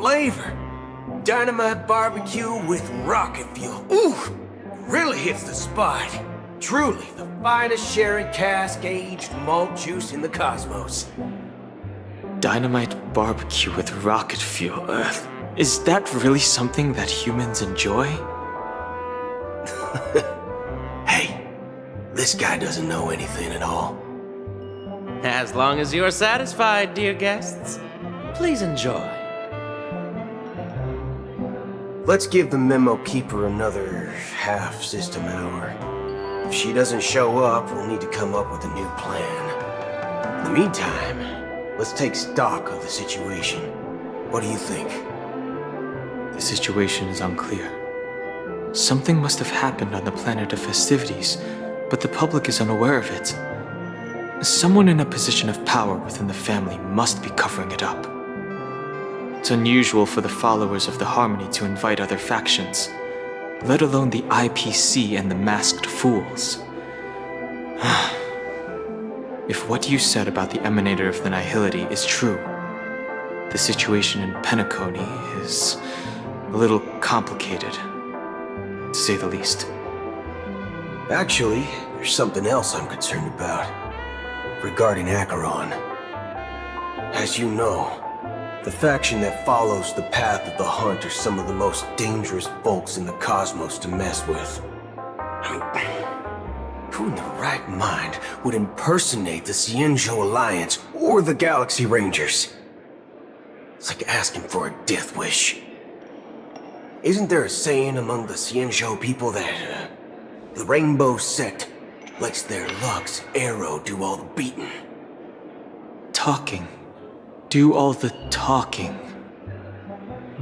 flavor. Dynamite barbecue with rocket fuel. Ooh, really hits the spot. Truly the finest sherry cask-aged malt juice in the cosmos. Dynamite barbecue with rocket fuel. Is that really something that humans enjoy? Hey, this guy doesn't know anything at all. As long as you're satisfied, dear guests, please enjoy. Let's give the memo keeper another half-system hour. If she doesn't show up, we'll need to come up with a new plan. In the meantime, let's take stock of the situation. What do you think? The situation is unclear. Something must have happened on the planet of festivities, but the public is unaware of it. Someone in a position of power within the family must be covering it up. It's unusual for the followers of the Harmony to invite other factions, let alone the IPC and the Masked Fools. If what you said about the Emanator of the Nihility is true, the situation in Penacony is a little complicated, to say the least. Actually, there's something else I'm concerned about. Regarding Acheron. As you know, the faction that follows the path of the Hunt are some of the most dangerous folks in the cosmos to mess with. I mean, who in their right mind would impersonate the Xianzhou Alliance or the Galaxy Rangers? It's like asking for a death wish. Isn't there a saying among the Xianzhou people that the Rainbow Sect lets their Lux arrow do all the beating? Talking. Do all the talking.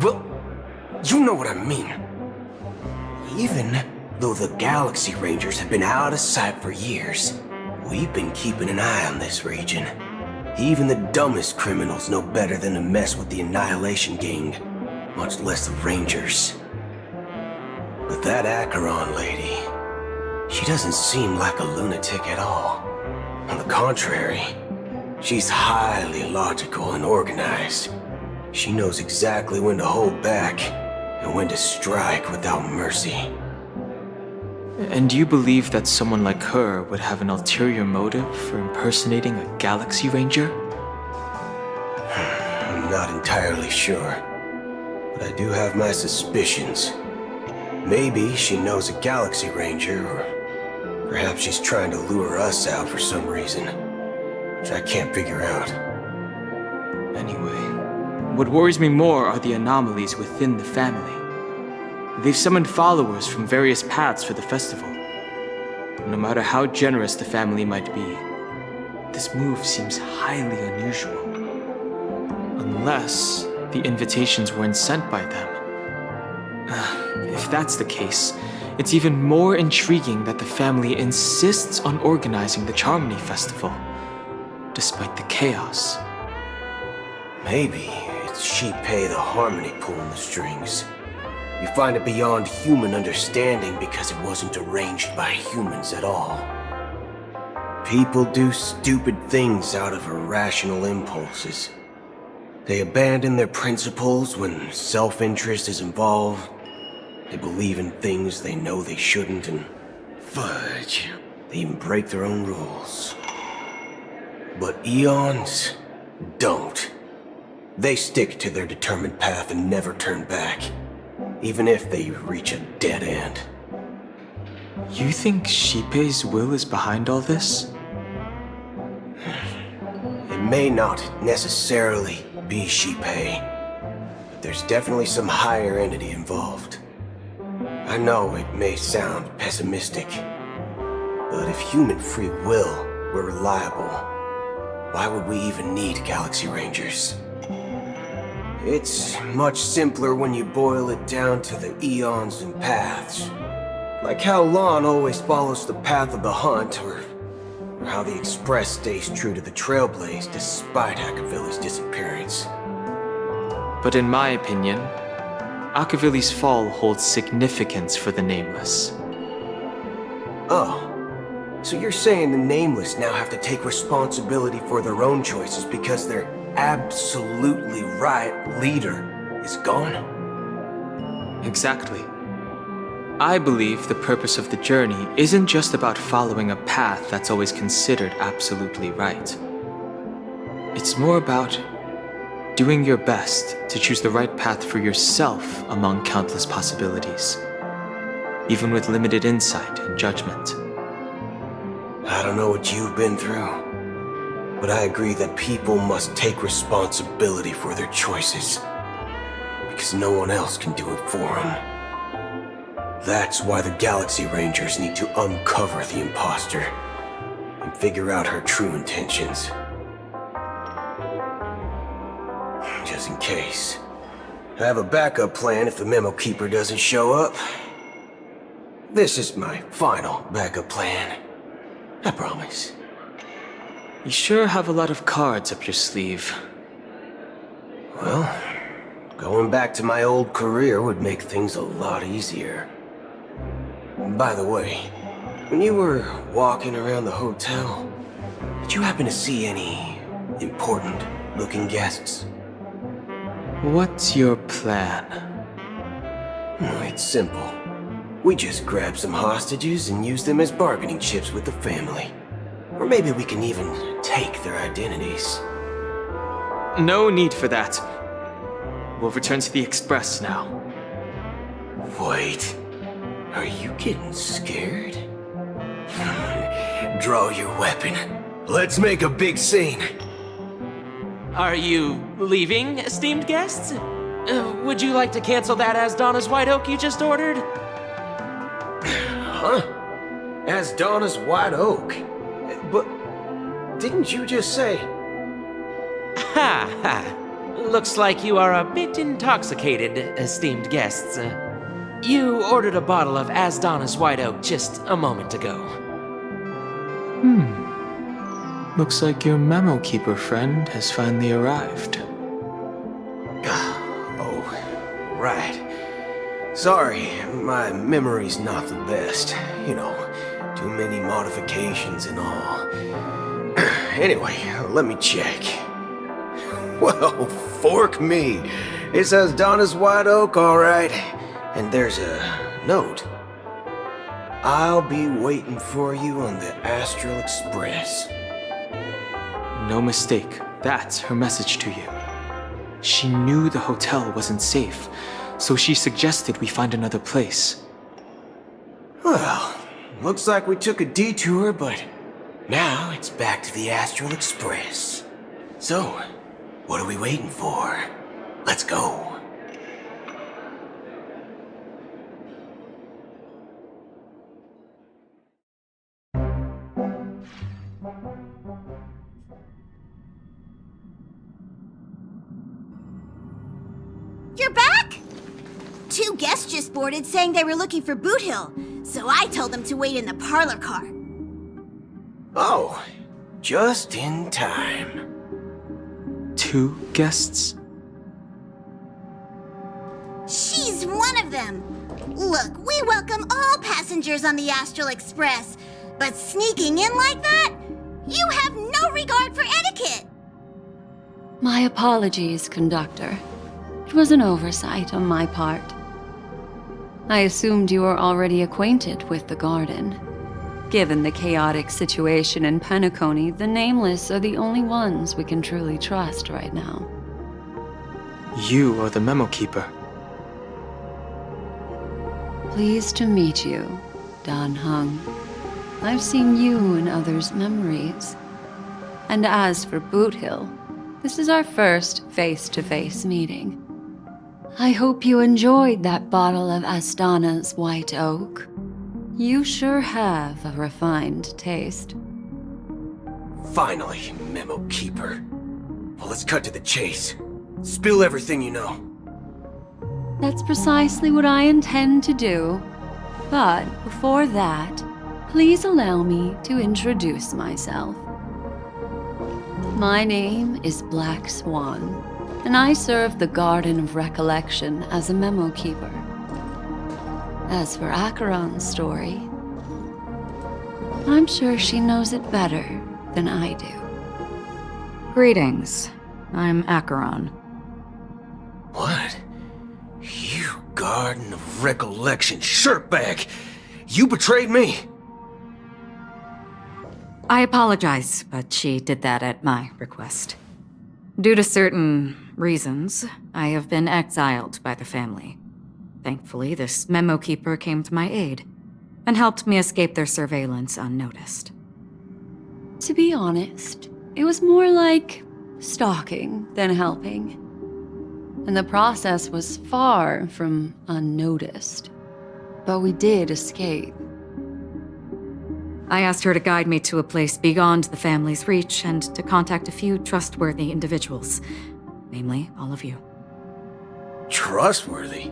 Well, you know what I mean. Even though the Galaxy Rangers have been out of sight for years, we've been keeping an eye on this region. Even the dumbest criminals know better than to mess with the Annihilation Gang, much less the Rangers. But that Acheron lady, she doesn't seem like a lunatic at all. On the contrary, she's highly logical and organized. She knows exactly when to hold back and when to strike without mercy. And you believe that someone like her would have an ulterior motive for impersonating a Galaxy Ranger? I'm not entirely sure, but I do have my suspicions. Maybe she knows a Galaxy Ranger, or perhaps she's trying to lure us out for some reason, which I can't figure out. Anyway, what worries me more are the anomalies within the family. They've summoned followers from various paths for the festival. No matter how generous the family might be, this move seems highly unusual. Unless the invitations weren't sent by them. If that's the case, it's even more intriguing that the family insists on organizing the Charmony Festival, despite the chaos. Maybe it's Shipei the Harmony pulling the strings. You find it beyond human understanding because it wasn't arranged by humans at all. People do stupid things out of irrational impulses. They abandon their principles when self-interest is involved. They believe in things they know they shouldn't, and fudge, they even break their own rules. But Eons don't. They stick to their determined path and never turn back, even if they reach a dead end. You think Shipei's will is behind all this? It may not necessarily be Shipei, but there's definitely some higher entity involved. I know it may sound pessimistic, but if human free will were reliable, why would we even need Galaxy Rangers? It's much simpler when you boil it down to the eons and paths. Like how Lon always follows the path of the Hunt, or how the Express stays true to the Trailblaze despite Akavili's disappearance. But in my opinion, Akavili's fall holds significance for the Nameless. Oh, so you're saying the Nameless now have to take responsibility for their own choices because their absolutely right leader is gone? Exactly. I believe the purpose of the journey isn't just about following a path that's always considered absolutely right. It's more about doing your best to choose the right path for yourself among countless possibilities, even with limited insight and judgment. I don't know what you've been through, but I agree that people must take responsibility for their choices, because no one else can do it for them. That's why the Galaxy Rangers need to uncover the imposter and figure out her true intentions. Just in case. I have a backup plan if the Memo Keeper doesn't show up. This is my final backup plan. I promise. You sure have a lot of cards up your sleeve. Well, going back to my old career would make things a lot easier. By the way, when you were walking around the hotel, did you happen to see any important-looking guests? What's your plan? It's simple. We just grab some hostages and use them as bargaining chips with the family. Or maybe we can even take their identities. No need for that. We'll return to the Express now. Wait. Are you getting scared? Draw your weapon. Let's make a big scene. Are you leaving, esteemed guests? Would you like to cancel that As Donna's White Oak you just ordered? Huh? As Donna's White Oak? But didn't you just say... Ha ha. Looks like you are a bit intoxicated, esteemed guests. You ordered a bottle of As Donna's White Oak just a moment ago. Looks like your Memo Keeper friend has finally arrived. Oh, right. Sorry, my memory's not the best. You know, too many modifications and all. Anyway, let me check. Well, fork me. It says Donna's White Oak, all right. And there's a note. I'll be waiting for you on the Astral Express. No mistake, that's her message to you. She knew the hotel wasn't safe, so she suggested we find another place. Well, looks like we took a detour, but now it's back to the Astral Express. So, what are we waiting for? Let's go. You're back? Two guests just boarded saying they were looking for Boot Hill, so I told them to wait in the parlor car. Oh, just in time. 2 guests? She's one of them. Look, we welcome all passengers on the Astral Express, but sneaking in like that? You have no regard for etiquette. My apologies, conductor. It was an oversight on my part. I assumed you were already acquainted with the garden. Given the chaotic situation in Penacony, the Nameless are the only ones we can truly trust right now. You are the Memo Keeper. Pleased to meet you, Dan Hung. I've seen you in others' memories. And as for Boot Hill, this is our first face-to-face meeting. I hope you enjoyed that bottle of Astana's White Oak. You sure have a refined taste. Finally, Memo Keeper. Well, let's cut to the chase. Spill everything you know. That's precisely what I intend to do. But before that, please allow me to introduce myself. My name is Black Swan, and I serve the Garden of Recollection as a Memo Keeper. As for Acheron's story, I'm sure she knows it better than I do. Greetings. I'm Acheron. What? Garden of Recollection shirtbag! You betrayed me! I apologize, but she did that at my request. Due to certain reasons, I have been exiled by the family. Thankfully, this memo keeper came to my aid and helped me escape their surveillance unnoticed. To be honest, it was more like stalking than helping. And the process was far from unnoticed. But we did escape. I asked her to guide me to a place beyond the family's reach and to contact a few trustworthy individuals, namely all of you. Trustworthy?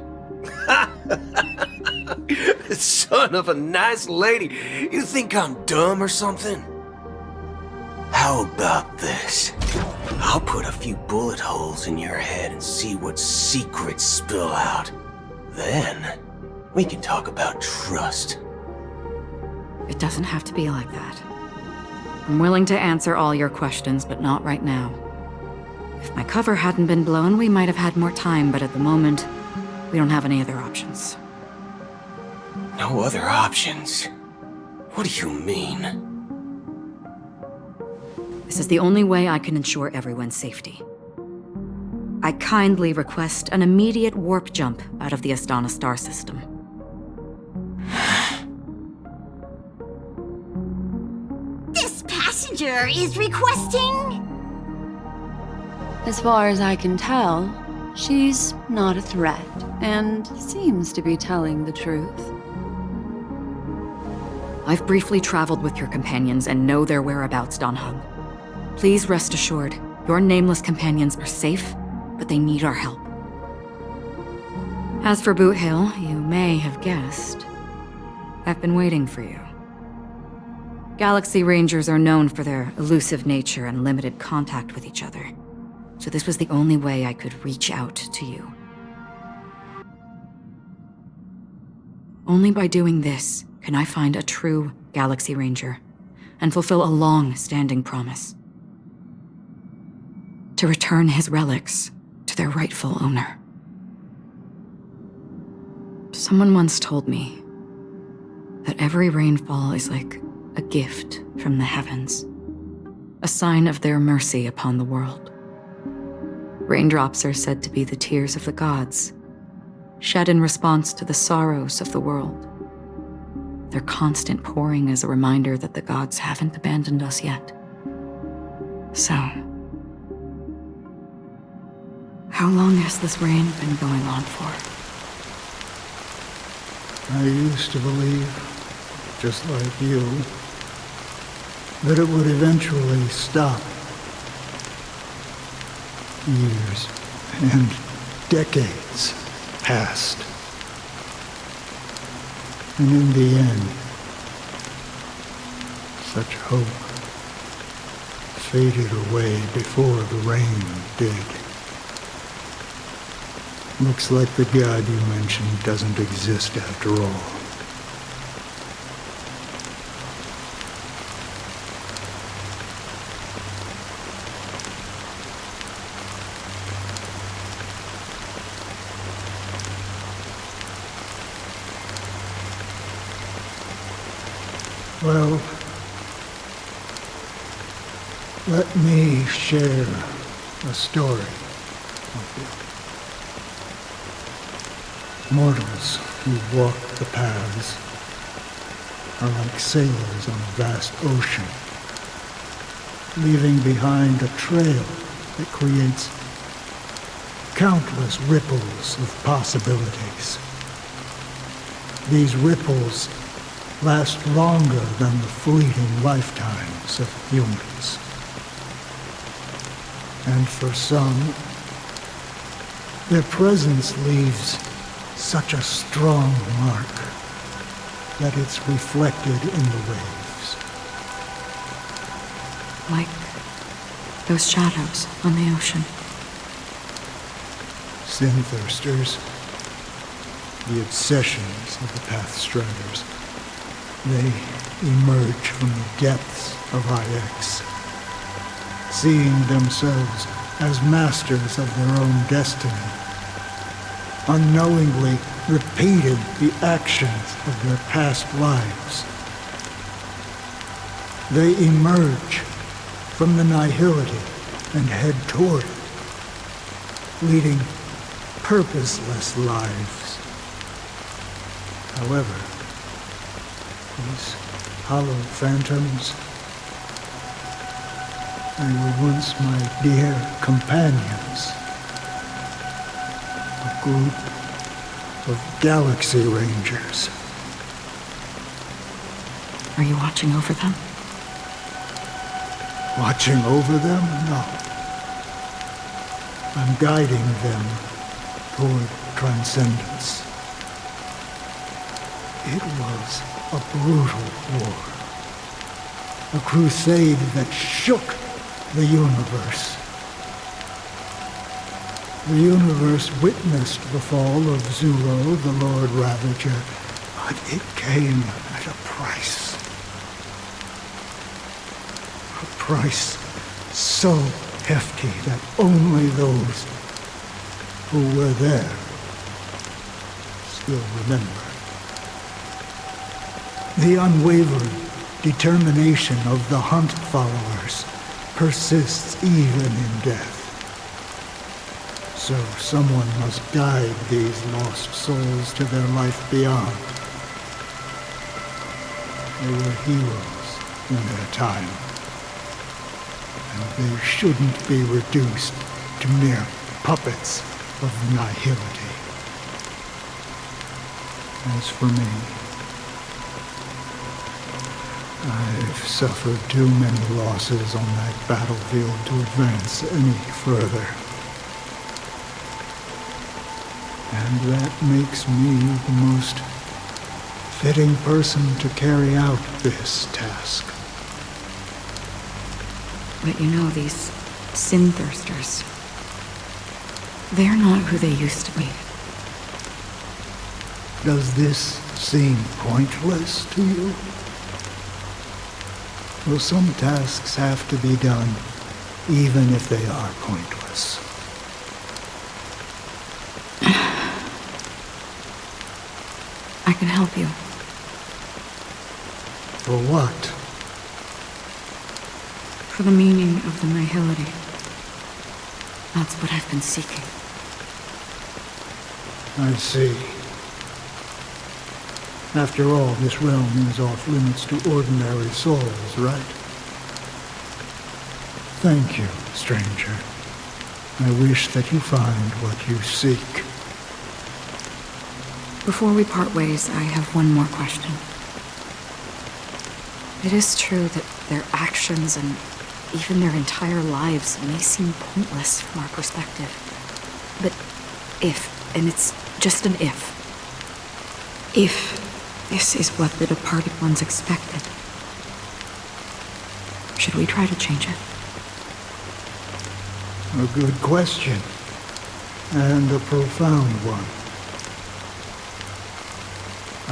Son of a nice lady. You think I'm dumb or something? How about this? I'll put a few bullet holes in your head and see what secrets spill out. Then, we can talk about trust. It doesn't have to be like that. I'm willing to answer all your questions, but not right now. If my cover hadn't been blown, we might have had more time, but at the moment, we don't have any other options. No other options? What do you mean? This is the only way I can ensure everyone's safety. I kindly request an immediate warp jump out of the Astana star system. This passenger is requesting... As far as I can tell, she's not a threat and seems to be telling the truth. I've briefly traveled with your companions and know their whereabouts, Dan Heng. Please rest assured, your nameless companions are safe, but they need our help. As for Boot Hill, you may have guessed. I've been waiting for you. Galaxy Rangers are known for their elusive nature and limited contact with each other, so this was the only way I could reach out to you. Only by doing this can I find a true Galaxy Ranger and fulfill a long-standing promise. To return his relics to their rightful owner. Someone once told me that every rainfall is like a gift from the heavens, a sign of their mercy upon the world. Raindrops are said to be the tears of the gods, shed in response to the sorrows of the world. Their constant pouring is a reminder that the gods haven't abandoned us yet. So, how long has this rain been going on for? I used to believe, just like you, that it would eventually stop. Years and decades passed. And in the end, such hope faded away before the rain did. Looks like the god you mentioned doesn't exist after all. Well, let me share a story with you. Mortals who walk the paths are like sailors on a vast ocean, leaving behind a trail that creates countless ripples of possibilities. These ripples last longer than the fleeting lifetimes of humans. And for some, their presence leaves such a strong mark that it's reflected in the waves. Like those shadows on the ocean. Sin-thirsters, the obsessions of the Pathstriders, they emerge from the depths of IX, seeing themselves as masters of their own destiny, unknowingly repeating the actions of their past lives. They emerge from the nihility and head toward it, leading purposeless lives. However, these hollow phantoms, they were once my dear companions. A group of Galaxy Rangers. Are you watching over them? Watching over them? No. I'm guiding them toward transcendence. It was a brutal war. A crusade that shook the universe. The universe witnessed the fall of Zuro, the Lord Ravager, but it came at a price. A price so hefty that only those who were there still remember. The unwavering determination of the Hunt followers persists even in death. So someone must guide these lost souls to their life beyond. They were heroes in their time, and they shouldn't be reduced to mere puppets of nihility. As for me, I've suffered too many losses on that battlefield to advance any further. And that makes me the most fitting person to carry out this task. But you know, these sin-thirsters, they're not who they used to be. Does this seem pointless to you? Well, some tasks have to be done, even if they are pointless. I can help you. For what? For the meaning of the nihility. That's what I've been seeking. I see. After all, this realm is off limits to ordinary souls, right? Thank you, stranger. I wish that you find what you seek. Before we part ways, I have one more question. It is true that their actions and even their entire lives may seem pointless from our perspective. But if, and it's just an if this is what the departed ones expected, should we try to change it? A good question, and a profound one.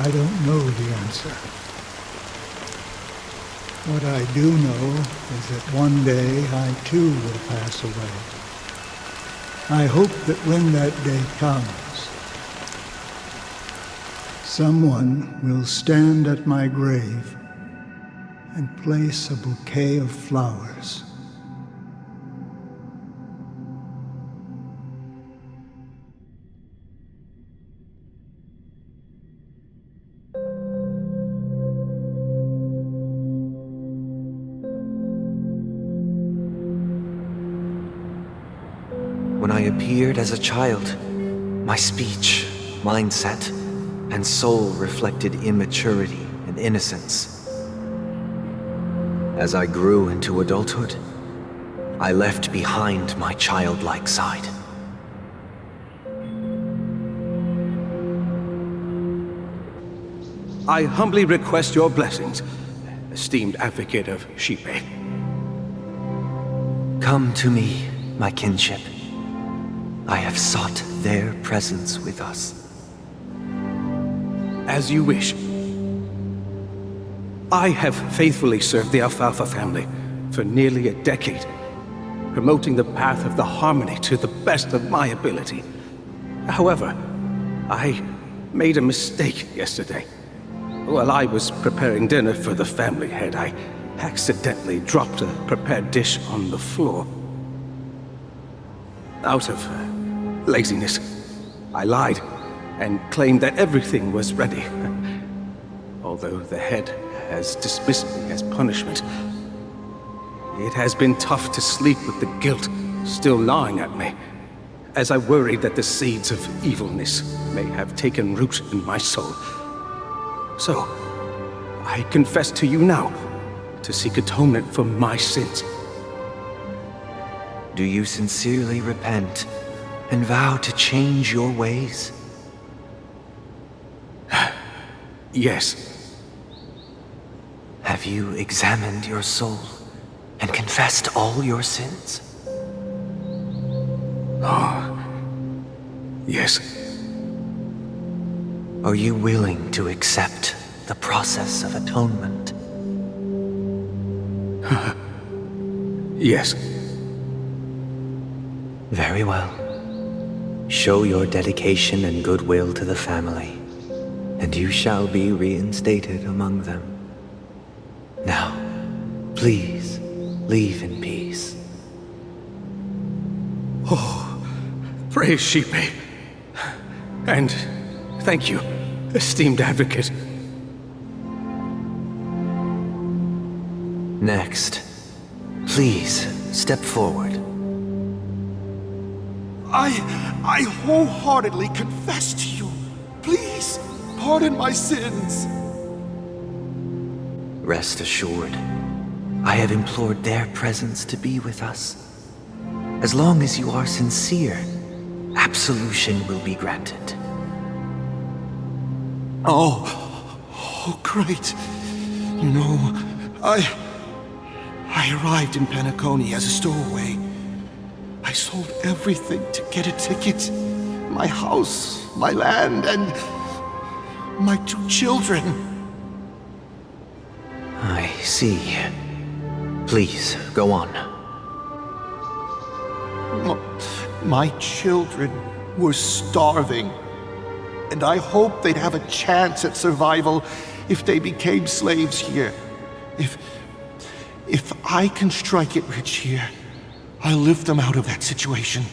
I don't know the answer. What I do know is that one day I too will pass away. I hope that when that day comes, someone will stand at my grave and place a bouquet of flowers. When I appeared as a child, my speech, mindset, and soul reflected immaturity and innocence. As I grew into adulthood, I left behind my childlike side. I humbly request your blessings, esteemed advocate of Shipe. Come to me, my kinship. I have sought their presence with us. As you wish. I have faithfully served the Alfalfa family for nearly a decade, promoting the path of the harmony to the best of my ability. However, I made a mistake yesterday. While I was preparing dinner for the family head, I accidentally dropped a prepared dish on the floor. Out of laziness, I lied and claimed that everything was ready. Although the head has dismissed me as punishment, it has been tough to sleep with the guilt still gnawing at me, as I worried that the seeds of evilness may have taken root in my soul. So, I confess to you now, to seek atonement for my sins. Do you sincerely repent and vow to change your ways? Yes. Have you examined your soul and confessed all your sins? Yes. Are you willing to accept the process of atonement? Yes. Very well. Show your dedication and goodwill to the family, and you shall be reinstated among them. Now, please, leave in peace. Praise Shippei. And thank you, esteemed advocate. Next, please step forward. I wholeheartedly confess to you. Please, pardon my sins. Rest assured, I have implored their presence to be with us. As long as you are sincere, absolution will be granted. Oh, great. You know, I arrived in Penacony as a stowaway. I sold everything to get a ticket. My house, my land, and my 2 children. I see. Please, go on. My children were starving, and I hoped they'd have a chance at survival if they became slaves here. If I can strike it rich here, I'll lift them out of that situation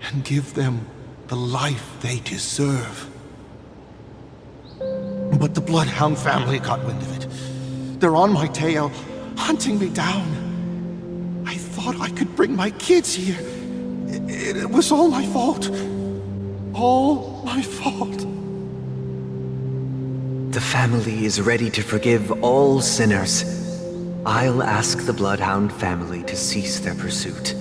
and give them the life they deserve. But the Bloodhound family got wind of it. They're on my tail, hunting me down. I thought I could bring my kids here. It was all my fault. All my fault. The family is ready to forgive all sinners. I'll ask the Bloodhound family to cease their pursuit.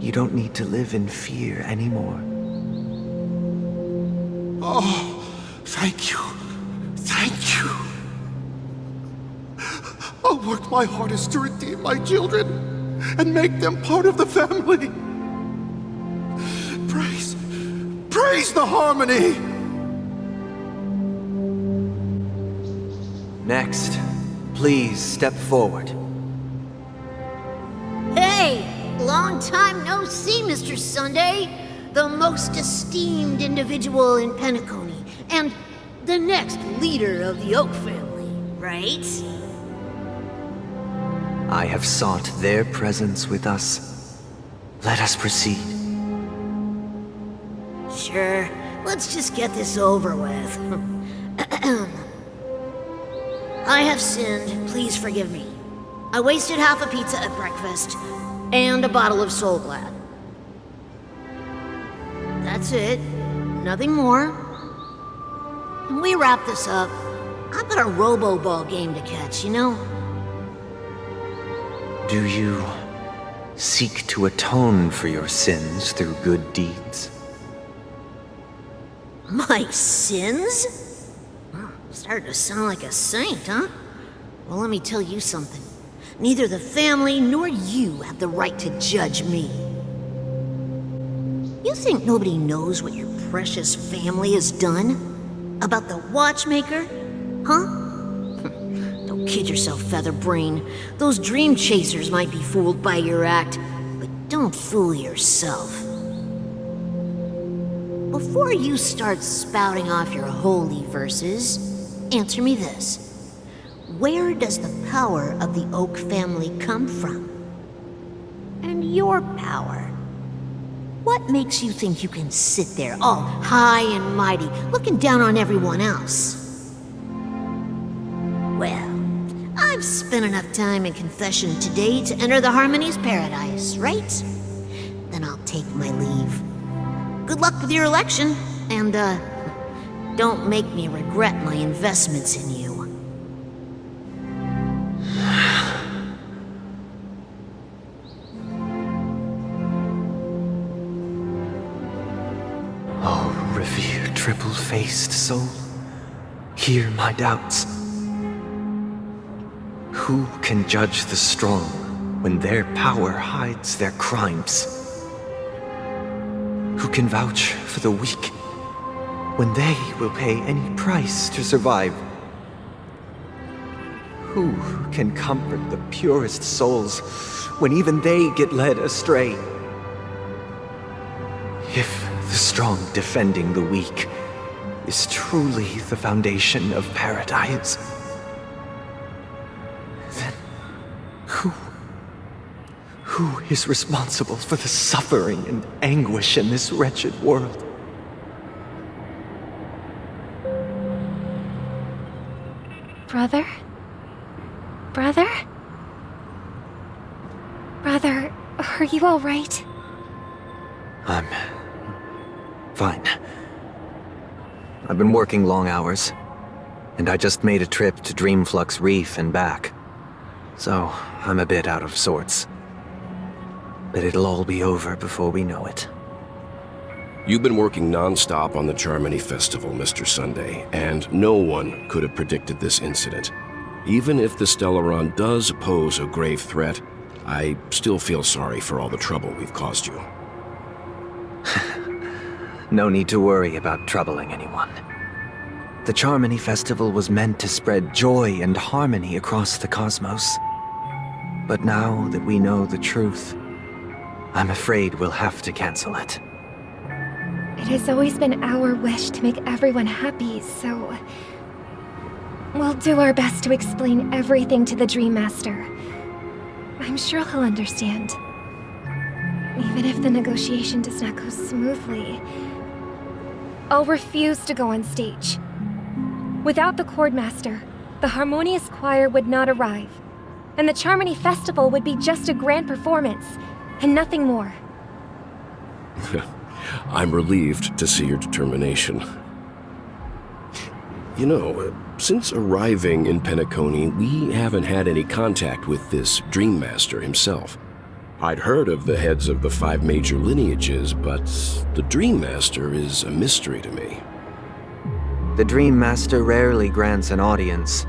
You don't need to live in fear anymore. Oh, thank you. Thank you. I'll work my hardest to redeem my children and make them part of the family. Praise the harmony! Next, please step forward. Hey! Long time no see, Mr. Sunday. The most esteemed individual in Penacony, and the next leader of the Oak family, right? I have sought their presence with us. Let us proceed. Sure. Let's just get this over with. I have sinned. Please forgive me. I wasted half a pizza at breakfast, and a bottle of Soul Glad. That's it. Nothing more. When we wrap this up, I've got a robo-ball game to catch, you know? Do you seek to atone for your sins through good deeds? My sins? Starting to sound like a saint, huh? Well, let me tell you something. Neither the family nor you have the right to judge me. You think nobody knows what your precious family has done? About the watchmaker? Huh? Don't kid yourself, Featherbrain. Those dream chasers might be fooled by your act, but don't fool yourself. before you start spouting off your holy verses, answer me this. Where does the power of the Oak family come from? And your power? What makes you think you can sit there all high and mighty, looking down on everyone else? Well, I've spent enough time in confession today to enter the Harmony's paradise, right? Then I'll take my leave. Good luck with your election, and, don't make me regret my investments in you. Oh, revered triple-faced soul, hear my doubts. Who can judge the strong when their power hides their crimes? Who can vouch for the weak when they will pay any price to survive? Who can comfort the purest souls when even they get led astray? If the strong defending the weak is truly the foundation of paradise, then who is responsible for the suffering and anguish in this wretched world? Brother? Brother? Brother, are you all right? I'm fine. I've been working long hours, and I just made a trip to Dreamflux Reef and back. So, I'm a bit out of sorts. But it'll all be over before we know it. You've been working non-stop on the Charmony Festival, Mr. Sunday, and no one could have predicted this incident. Even if the Stellaron does pose a grave threat, I still feel sorry for all the trouble we've caused you. No need to worry about troubling anyone. The Charmony Festival was meant to spread joy and harmony across the cosmos. But now that we know the truth, I'm afraid we'll have to cancel it. It has always been our wish to make everyone happy, so... we'll do our best to explain everything to the Dream Master. I'm sure he'll understand. Even if the negotiation does not go smoothly, I'll refuse to go on stage. Without the Chord Master, the Harmonious Choir would not arrive, and the Charmony Festival would be just a grand performance, and nothing more. I'm relieved to see your determination. You know, since arriving in Penacony, we haven't had any contact with this Dream Master himself. I'd heard of the heads of the 5 major lineages, but the Dream Master is a mystery to me. The Dream Master rarely grants an audience,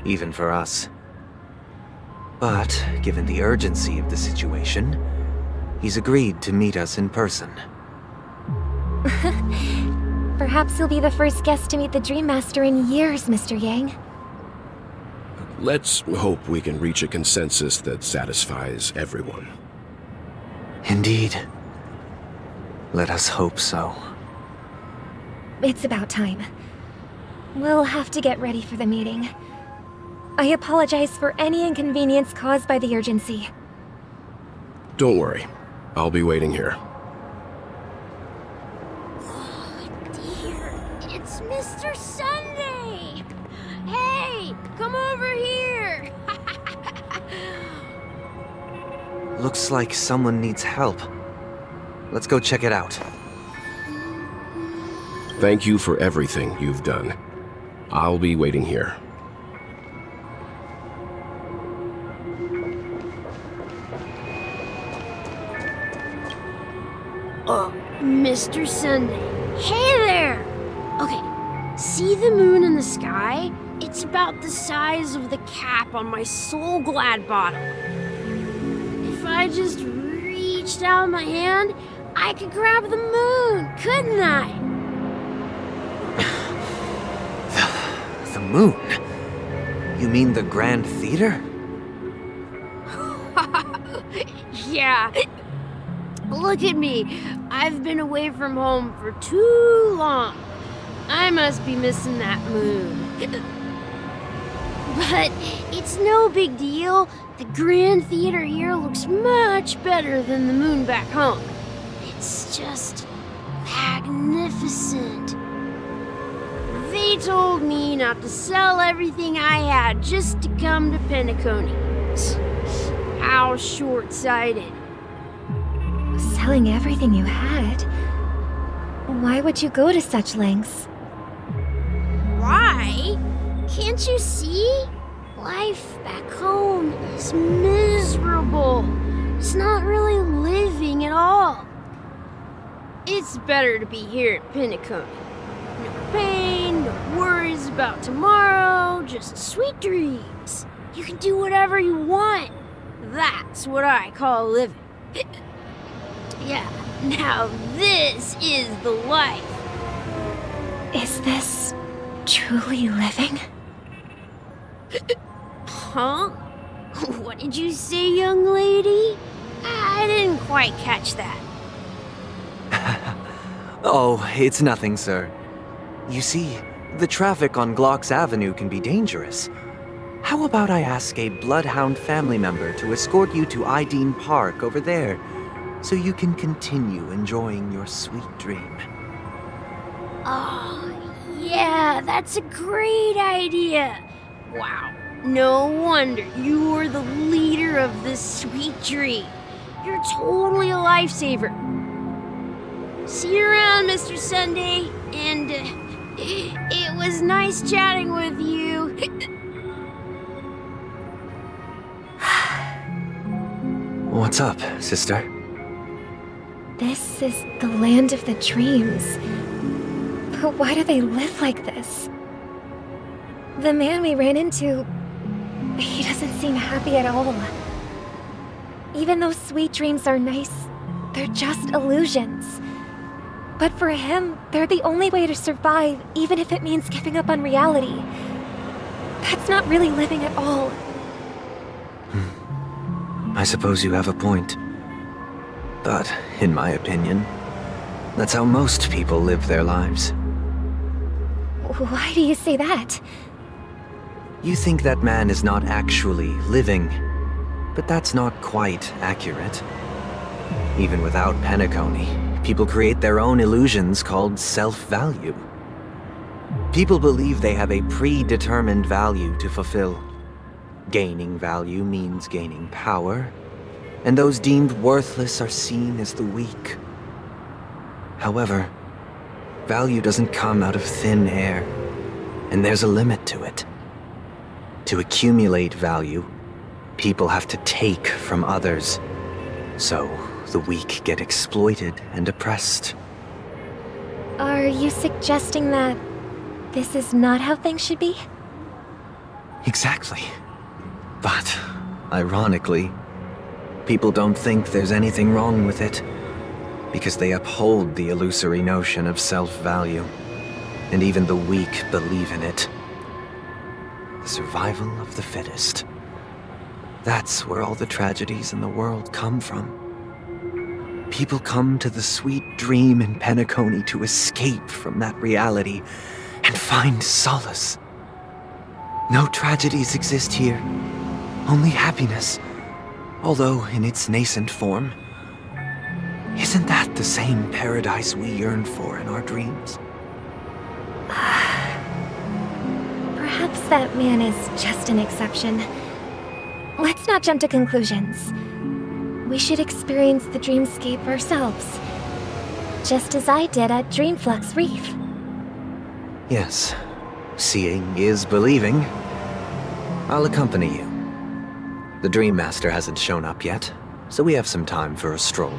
even for us. But, given the urgency of the situation, he's agreed to meet us in person. Perhaps you'll be the first guest to meet the Dream Master in years, Mr. Yang. Let's hope we can reach a consensus that satisfies everyone. Indeed. Let us hope so. It's about time. We'll have to get ready for the meeting. I apologize for any inconvenience caused by the urgency. Don't worry. I'll be waiting here. It's Mr. Sunday! Hey, come over here! Looks like someone needs help. Let's go check it out. Thank you for everything you've done. I'll be waiting here. Mr. Sunday. Hey there! Okay, see the moon in the sky? It's about the size of the cap on my Soul Glad bottle. If I just reached out my hand, I could grab the moon, couldn't I? The moon? You mean the Grand Theater? Yeah. Look at me. I've been away from home for too long. I must be missing that moon. But it's no big deal. The Grand Theater here looks much better than the moon back home. It's just magnificent. They told me not to sell everything I had just to come to Penacony. How short-sighted. Selling everything you had? Why would you go to such lengths? Why? Can't you see? Life back home is miserable. It's not really living at all. It's better to be here at Penacony. No pain, no worries about tomorrow, just sweet dreams. You can do whatever you want. That's what I call living. Yeah, now this is the life. Is this truly living? Huh? What did you say, young lady? I didn't quite catch that. Oh, it's nothing, sir. You see, the traffic on Glock's Avenue can be dangerous. How about I ask a Bloodhound family member to escort you to Ideen Park over there, so you can continue enjoying your sweet dream? Oh, yeah, that's a great idea. Wow, no wonder you're the leader of this sweet dream. You're totally a lifesaver. See you around, Mr. Sunday, and it was nice chatting with you. What's up, sister? This is the land of the dreams. But why do they live like this? The man we ran into, he doesn't seem happy at all. Even though sweet dreams are nice, they're just illusions. But for him, they're the only way to survive, even if it means giving up on reality. That's not really living at all. I suppose you have a point. But, in my opinion, that's how most people live their lives. Why do you say that? You think that man is not actually living, but that's not quite accurate. Even without Penacony, people create their own illusions called self-value. People believe they have a predetermined value to fulfill. Gaining value means gaining power, and those deemed worthless are seen as the weak. However, value doesn't come out of thin air, and there's a limit to it. To accumulate value, people have to take from others, so the weak get exploited and oppressed. Are you suggesting that this is not how things should be? Exactly. But, ironically, people don't think there's anything wrong with it, because they uphold the illusory notion of self-value, and even the weak believe in it. The survival of the fittest. That's where all the tragedies in the world come from. People come to the sweet dream in Penacony to escape from that reality and find solace. No tragedies exist here, only happiness, although in its nascent form. Isn't that the same paradise we yearn for in our dreams? Perhaps that man is just an exception. Let's not jump to conclusions. We should experience the dreamscape ourselves, just as I did at Dreamflux Reef. Yes, seeing is believing. I'll accompany you. The Dream Master hasn't shown up yet, so we have some time for a stroll.